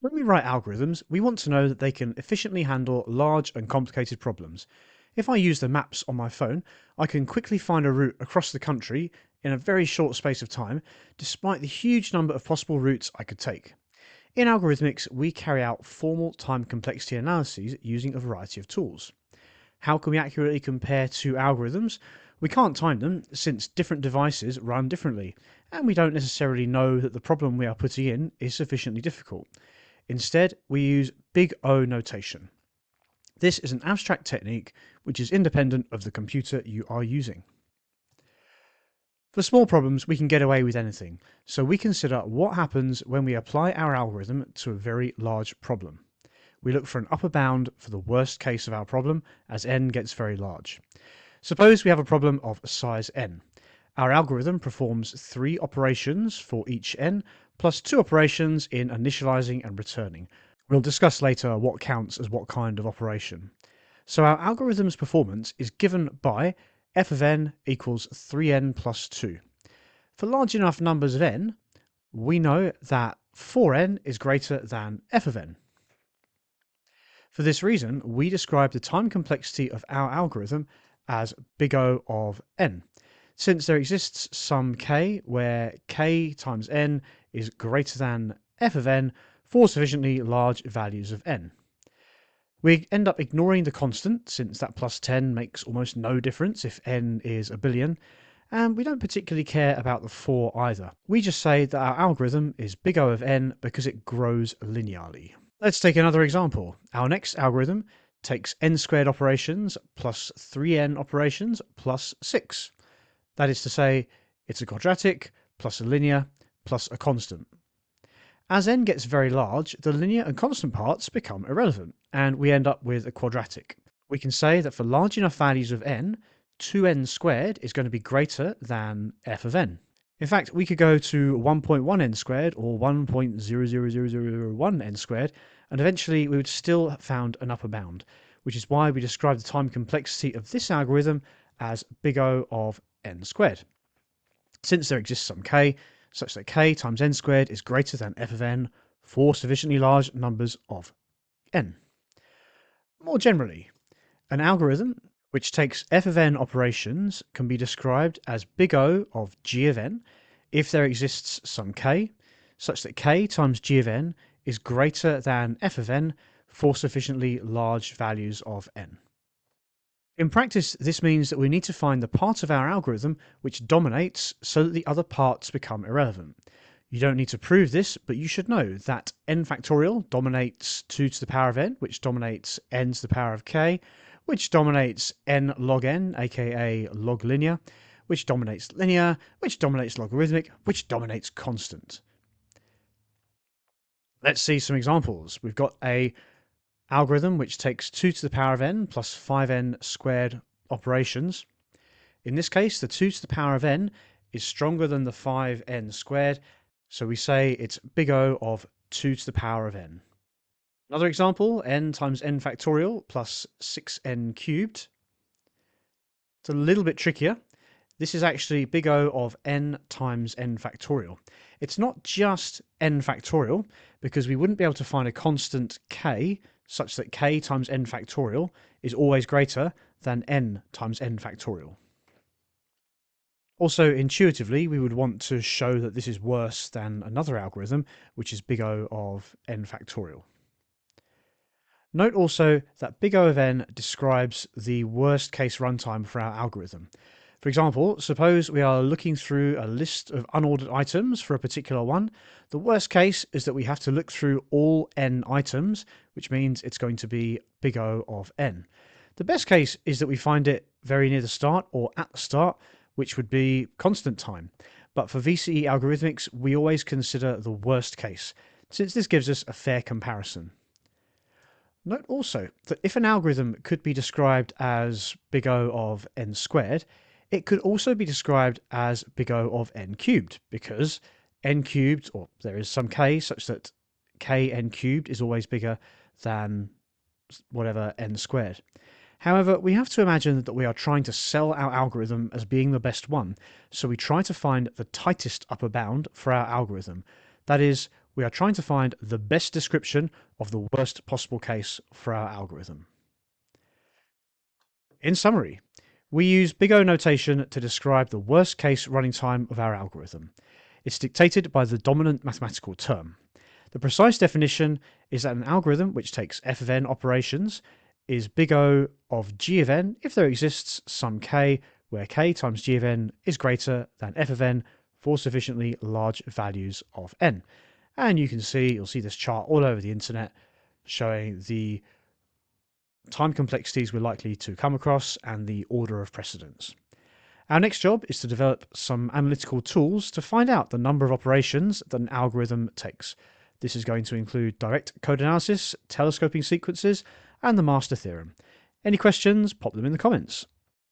When we write algorithms, we want to know that they can efficiently handle large and complicated problems. If I use the maps on my phone, I can quickly find a route across the country in a very short space of time, despite the huge number of possible routes I could take. In algorithmics, we carry out formal time complexity analyses using a variety of tools. How can we accurately compare two algorithms? We can't time them since different devices run differently, and we don't necessarily know that the problem we are putting in is sufficiently difficult. Instead, we use big O notation. This is an abstract technique which is independent of the computer you are using. For small problems, we can get away with anything, so we consider what happens when we apply our algorithm to a very large problem. We look for an upper bound for the worst case of our problem as n gets very large. Suppose we have a problem of size n. Our algorithm performs 3 operations for each n, plus 2 operations in initializing and returning. We'll discuss later what counts as what kind of operation. So our algorithm's performance is given by f of n equals 3n plus 2. For large enough numbers of n, we know that 4n is greater than f of n. For this reason, we describe the time complexity of our algorithm as big O of n. Since there exists some k where k times n is greater than f of n for sufficiently large values of n. We end up ignoring the constant, since that plus 10 makes almost no difference if n is a billion, and we don't particularly care about the 4 either. We just say that our algorithm is big O of n because it grows linearly. Let's take another example. Our next algorithm takes n squared operations plus 3n operations plus 6. That is to say, it's a quadratic plus a linear plus a constant. As n gets very large, the linear and constant parts become irrelevant, and we end up with a quadratic. We can say that for large enough values of n, 2n squared is going to be greater than f of n. In fact, we could go to 1.1n squared or 1.00001n squared, and eventually we would still have found an upper bound, which is why we describe the time complexity of this algorithm as big O of n squared. Since there exists some k, such that k times n squared is greater than f of n for sufficiently large numbers of n. More generally, an algorithm which takes f of n operations can be described as big O of g of n if there exists some k, such that k times g of n is greater than f of n for sufficiently large values of n. In practice, this means that we need to find the part of our algorithm which dominates so that the other parts become irrelevant. You don't need to prove this, but you should know that n factorial dominates 2 to the power of n, which dominates n to the power of k, which dominates n log n, aka log linear, which dominates linear, which dominates logarithmic, which dominates constant. Let's see some examples. We've got a algorithm which takes 2 to the power of n plus 5n squared operations. In this case, the 2 to the power of n is stronger than the 5n squared, so we say it's big O of 2 to the power of n. Another example, n times n factorial plus 6n cubed. It's a little bit trickier. This is actually big O of n times n factorial. It's not just n factorial, because we wouldn't be able to find a constant k such that k times n factorial is always greater than n times n factorial. Also, intuitively, we would want to show that this is worse than another algorithm, which is big O of n factorial. Note also that big O of n describes the worst case runtime for our algorithm. For example, suppose we are looking through a list of unordered items for a particular one. The worst case is that we have to look through all n items, which means it's going to be big O of n. The best case is that we find it very near the start or at the start, which would be constant time. But for VCE Algorithmics, we always consider the worst case, since this gives us a fair comparison. Note also that if an algorithm could be described as big O of n squared, it could also be described as big O of n cubed, because n cubed, or there is some k such that k n cubed is always bigger than whatever n squared. However, we have to imagine that we are trying to sell our algorithm as being the best one, so we try to find the tightest upper bound for our algorithm. That is, We are trying to find the best description of the worst possible case for our algorithm. In summary, we use big O notation to describe the worst case running time of our algorithm. It's dictated by the dominant mathematical term. The precise definition is that an algorithm which takes f of n operations is big O of g of n if there exists some k where k times g of n is greater than f of n for sufficiently large values of n. And you'll see this chart all over the internet showing the time complexities we're likely to come across and the order of precedence. Our next job is to develop some analytical tools to find out the number of operations that an algorithm takes. This is going to include direct code analysis, telescoping sequences, and the master theorem. Any questions, pop them in the comments.